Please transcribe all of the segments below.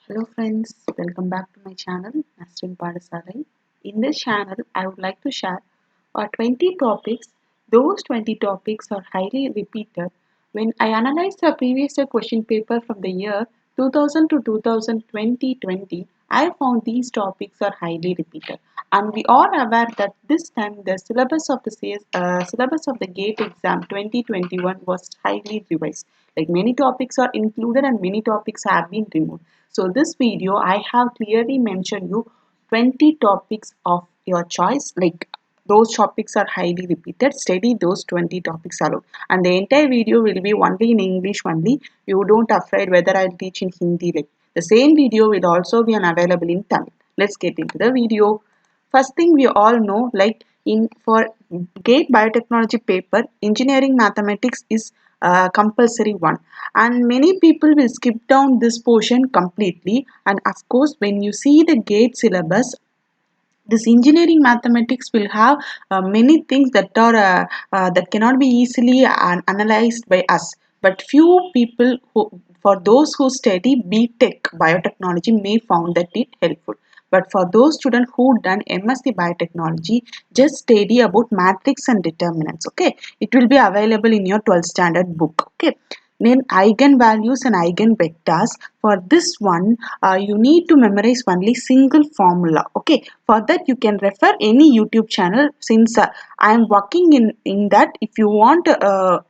Hello friends, welcome back to my channel Nasrin Padasalai. In this channel, I would like to share 20 topics. Those 20 topics are highly repeated. When I analyzed the previous year question paper from the year 2000 to 2020, I found these topics are highly repeated. And we are aware that this time the syllabus of the GATE exam 2021 was highly revised. Like many topics are included and many topics have been removed. So this video I have clearly mentioned you 20 topics of your choice. Like those topics are highly repeated. Study those 20 topics alone. And the entire video will be only in English only. You don't afraid whether I'll teach in Hindi. Like the same video will also be available in Tamil. Let's get into the video. First thing we all know, like in for GATE biotechnology paper, engineering mathematics is compulsory one, and many people will skip down this portion completely. And of course, when you see the GATE syllabus, this engineering mathematics will have many things that cannot be easily analyzed by us, but few people who for those who study BTech biotechnology may found that it helpful, but for those students who done MSc biotechnology, just study about matrix and determinants. Okay, it will be available in your 12th standard book. Okay, then eigenvalues and eigenvectors. For this one, you need to memorize only single formula. Okay, for that you can refer any YouTube channel. Since I am working in that, if you want uh,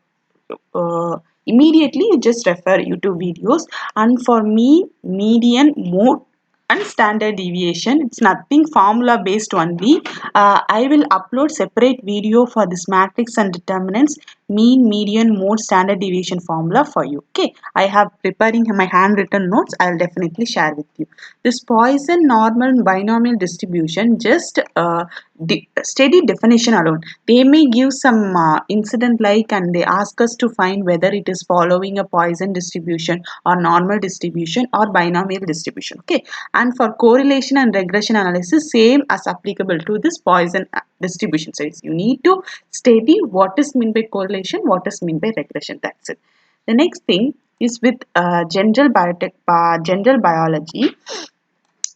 immediately, you just refer YouTube videos. And for me, median, mode and standard deviation, it's nothing formula based only. I will upload separate video for this matrix and determinants, mean, median, mode, standard deviation formula for you. Okay, I have preparing my handwritten notes. I'll definitely share with you this Poisson normal binomial distribution. Just steady definition alone, they may give some incident like, and they ask us to find whether it is following a Poisson distribution or normal distribution or binomial distribution. Okay, and for correlation and regression analysis, same as applicable to this Poisson distribution. So you need to study what is meant by correlation, what is meant by regression. That's it. The next thing is with general biology.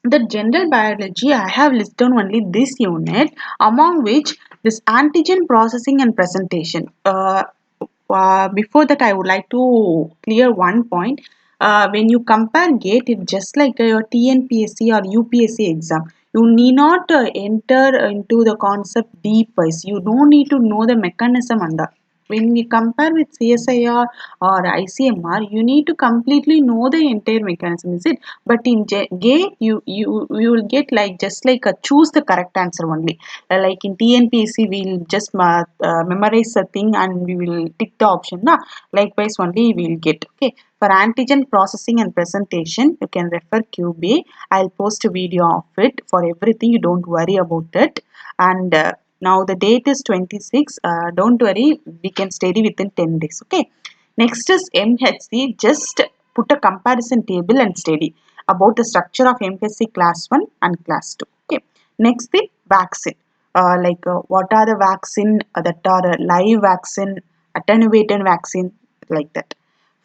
The general biology, I have listed only this unit, among which this antigen processing and presentation. Before that, I would like to clear one point. When you compare GATE, it's just like your TNPSC or UPSC exam. You need not enter into the concept deep wise. You don't need to know the mechanism under. When we compare with CSIR or ICMR, you need to completely know the entire mechanism, is it? But in GATE, you will get like just like a choose the correct answer only. Like in TNPSC, we'll just memorize the thing and we will tick the option. Na? Likewise, only we will get. Okay. For antigen processing and presentation, you can refer QB. I'll post a video of it for everything. You don't worry about it. And now the date is 26. Don't worry, we can study within 10 days. Okay. Next is MHC. Just put a comparison table and study about the structure of MHC class 1 and class 2. Okay. Next thing, vaccine. What are the vaccine that are live vaccine, attenuated vaccine, like that.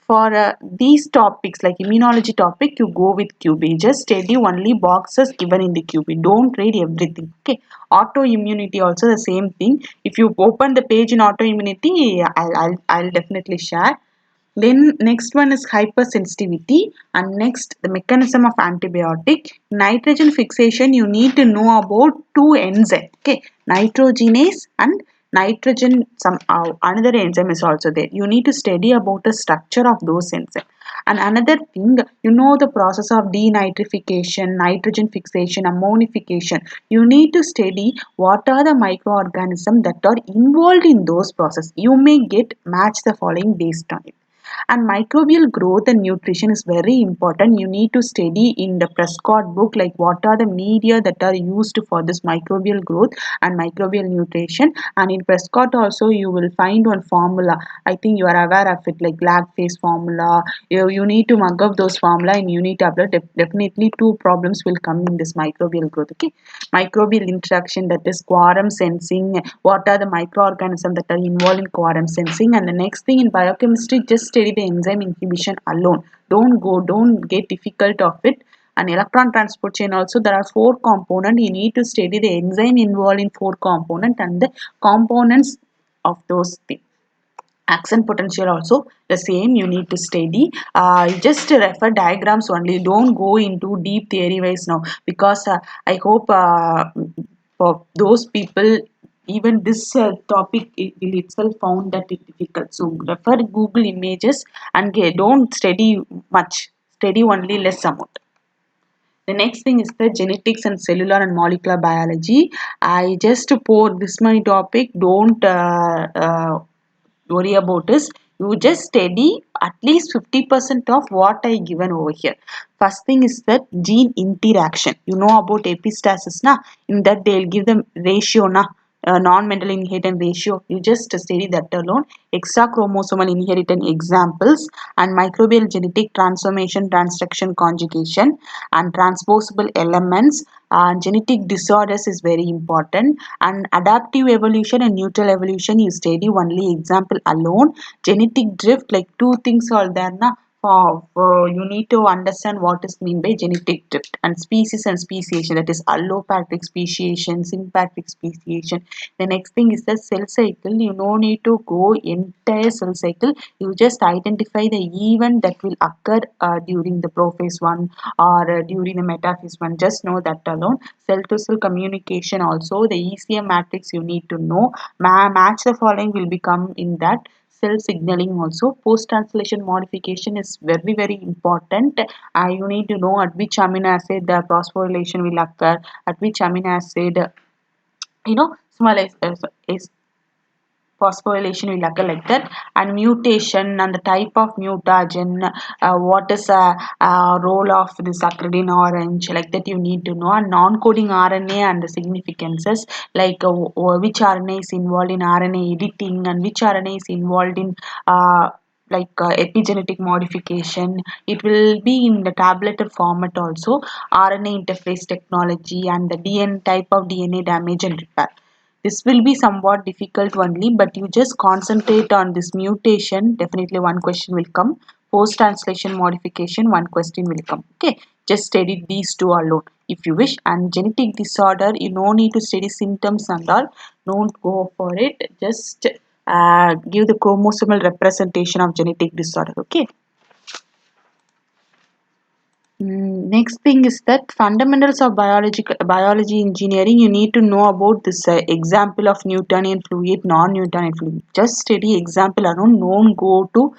For these topics like immunology topic, you go with QB. Just study only boxes given in the QB. Don't read everything. Okay. Autoimmunity also the same thing. If you open the page in autoimmunity, I'll definitely share. Then next one is hypersensitivity, and next the mechanism of antibiotic. Nitrogen fixation, you need to know about two enzymes. Okay, nitrogenase and nitrogen, some another enzyme is also there. You need to study about the structure of those enzymes. And another thing, you know the process of denitrification, nitrogen fixation, ammonification. You need to study what are the microorganisms that are involved in those processes. You may get match the following based on it. And microbial growth and nutrition is very important. You need to study in the Prescott book like what are the media that are used for this microbial growth and microbial nutrition. And in Prescott also you will find one formula. I think you are aware of it, like lag phase formula. You need to mug up those formula and you need to upload. Definitely two problems will come in this microbial growth. Okay, microbial interaction, that is quorum sensing. What are the microorganisms that are involved in quorum sensing? And the next thing in biochemistry, just study the enzyme inhibition alone. Don't get difficult of it. and electron transport chain also there are four components. You need to study the enzyme involved in four component and the components of those things. Action potential also the same you need to study. Just refer diagrams only, don't go into deep theory wise now, because I hope for those people even this topic it will itself found that it difficult, so refer Google images and don't study much, study only less amount. The next thing is the genetics and cellular and molecular biology. I just pour this many topic, don't worry about this. You just study at least 50% of what I given over here. First thing is that gene interaction. You know about epistasis, na? In that they'll give the ratio, na? Non-mental inheritance ratio. You just study that alone. Extra chromosomal inheritance examples and microbial genetic transformation, transduction, conjugation, and transposable elements. Genetic disorders is very important, and adaptive evolution and neutral evolution you study only example alone. Genetic drift, like two things are there na, you need to understand what is mean by genetic drift, and species and speciation, that is allopathic speciation, sympatric speciation. The next thing is the cell cycle. You no need to go entire cell cycle, you just identify the event that will occur during the prophase 1 or during the metaphase 1, just know that alone. Cell to cell communication also, the ECM matrix you need to know. Match the following will become in that. Cell signaling also, post translation modification is very important. You need to know at which amino acid the phosphorylation will occur, at which amino acid small is phosphorylation will occur, like that. And mutation and the type of mutagen, what is role of this acridine orange, like that you need to know. And non-coding RNA and the significances, like which RNA is involved in RNA editing and which RNA is involved in epigenetic modification. It will be in the tableted format also. RNA interface technology and the DNA type of DNA damage and repair. This will be somewhat difficult only, but you just concentrate on this mutation. Definitely one question will come. Post translation modification, one question will come. Okay, just study these two alone if you wish. And genetic disorder, you no need to study symptoms and all. Don't go for it. Just give the chromosomal representation of genetic disorder. Okay. Next thing is that fundamentals of biology engineering. You need to know about this example of Newtonian fluid, non-Newtonian fluid. Just study example alone. Don't go to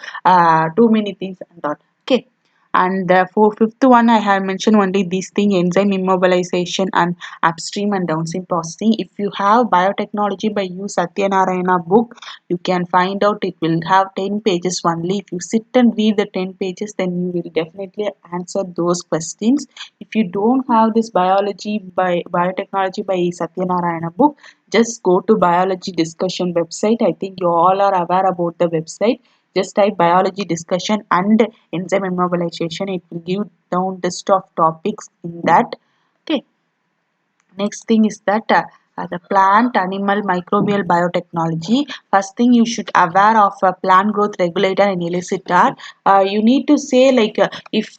too many things and all. Okay. And for fifth one, I have mentioned only these thing: enzyme immobilization and upstream and downstream processing. If you have biotechnology by U Satyanarayana book, you can find out it will have 10 pages only. If you sit and read the 10 pages, then you will definitely answer those questions. If you don't have this biotechnology by Satyanarayana book, just go to biology discussion website. I think you all are aware about the website. Just type biology discussion and enzyme immobilization. It will give down list of topics in that. Okay. Next thing is that the plant animal microbial biotechnology. First thing you should aware of plant growth regulator and elicitor. You need to say like if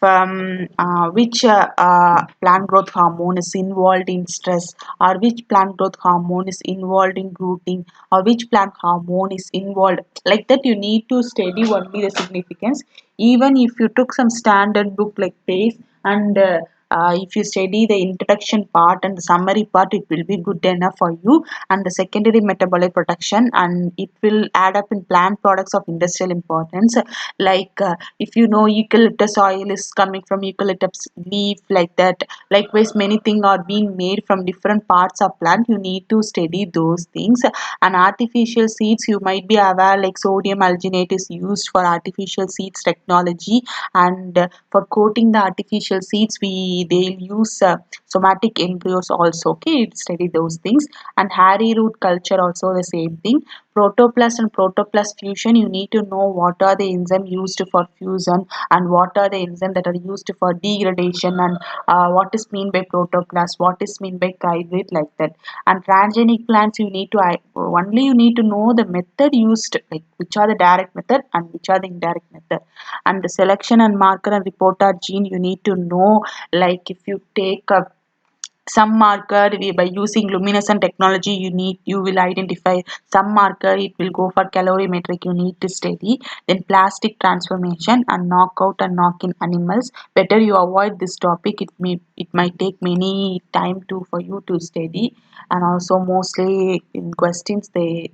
which plant growth hormone is involved in stress, or which plant growth hormone is involved in growing, or which plant hormone is involved, like that you need to study only the significance. Even if you took some standard book like PACE and if you study the introduction part and the summary part, it will be good enough for you. And the secondary metabolic protection, and it will add up in plant products of industrial importance, like if you know eucalyptus oil is coming from eucalyptus leaf, like that. Likewise many things are being made from different parts of plant, you need to study those things. And artificial seeds, you might be aware like sodium alginate is used for artificial seeds technology, and for coating the artificial seeds they'll use somatic embryos also. Okay, study those things. And hairy root culture also the same thing. Protoplast and protoplast fusion, you need to know what are the enzymes used for fusion and what are the enzymes that are used for degradation, and what is mean by protoplast, what is mean by chybrate, like that. And transgenic plants, you need to only you need to know the method used, like which are the direct method and which are the indirect method. And the selection and marker and reporter gene, you need to know, like if you take a some marker, by using luminescent technology, you will identify some marker, it will go for calorimetric, you need to study. Then plastic transformation and knockout and knock-in animals, better you avoid this topic, it might take many time to for you to study. And also mostly in questions they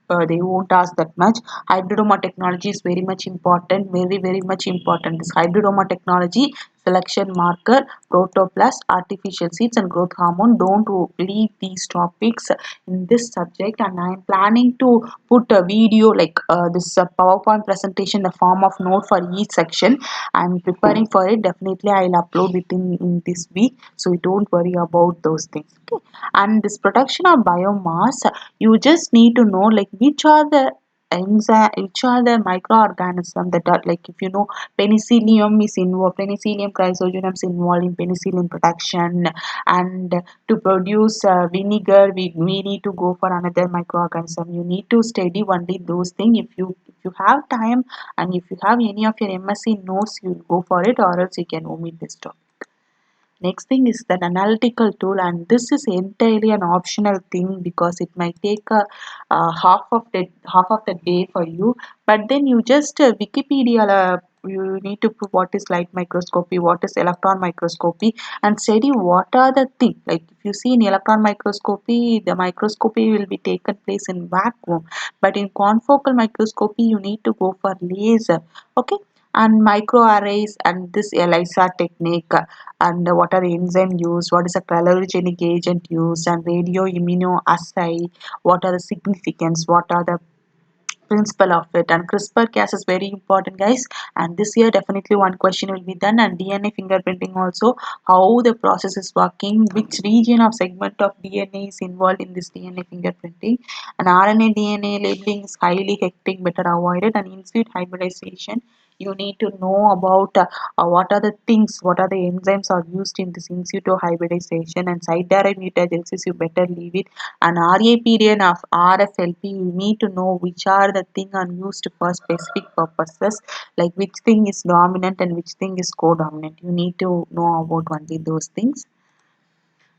won't ask that much. Hybridoma technology is very much important, very much important. This hybridoma technology, selection marker, protoplast, artificial seeds, and growth hormone. Don't leave these topics in this subject. And I am planning to put a video like this PowerPoint presentation in the form of note for each section. I'm preparing for it. Definitely, I'll upload it in this week. So don't worry about those things. Okay. And this production of biomass, you just need to know like which are the enzyme, which are the microorganisms that are, like if you know penicillium is involved, penicillium chrysogenum is involved in penicillin production. And to produce vinegar, we need to go for another microorganism. You need to study only those things. If you have time and if you have any of your MSc notes, you go for it, or else you can omit this topic. Next thing is that analytical tool, and this is entirely an optional thing because it might take a half of the day for you. But then you just Wikipedia. You need to put what is light microscopy, what is electron microscopy, and study what are the things. Like if you see in electron microscopy, the microscopy will be taken place in vacuum, but in confocal microscopy, you need to go for laser. Okay, and microarrays and this ELISA technique, and what are the enzyme used, what is the calorigenic agent used, and radioimmunoassay, what are the significance, what are the principle of it. And CRISPR-Cas is very important, guys. And this year definitely one question will be done. And DNA fingerprinting also, how the process is working, which region of segment of DNA is involved in this DNA fingerprinting. And RNA DNA labeling is highly hectic, better avoided. And in situ hybridization, you need to know about what are the things, what are the enzymes are used in this in situ hybridization. And site direct mutagenesis, you better leave it. And RA period of RFLP, you need to know which are the thing are used for specific purposes, like which thing is dominant and which thing is co-dominant. You need to know about only those things.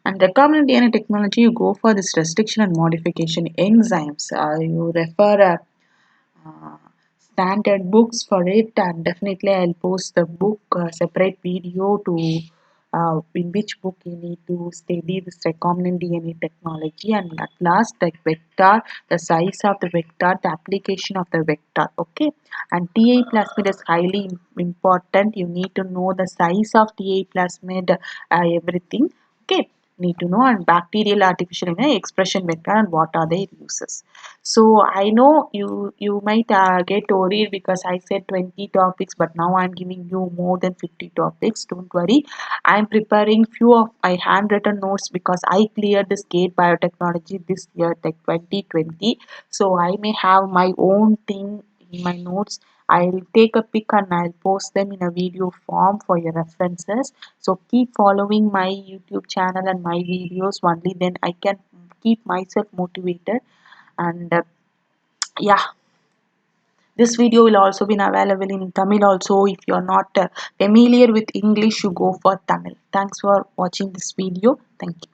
And recombinant DNA technology, you go for this restriction and modification enzymes. You refer uh, standard books for it, and definitely I'll post the book separate video to in which book you need to study this recombinant DNA technology. And at last, the vector, the size of the vector, the application of the vector. Okay, and TA plasmid is highly important. You need to know the size of TA plasmid, everything. Okay, need to know. And bacterial artificial expression vector and what are their uses. So I know you might get worried because I said 20 topics, but now I'm giving you more than 50 topics. Don't worry, I'm preparing few of my handwritten notes because I cleared this GATE biotechnology this year, like 2020. So I may have my own thing in my notes. I'll take a pic and I'll post them in a video form for your references. So keep following my YouTube channel and my videos, only then I can keep myself motivated. And yeah, this video will also be available in Tamil also. If you are not familiar with English, you go for Tamil. Thanks for watching this video. Thank you.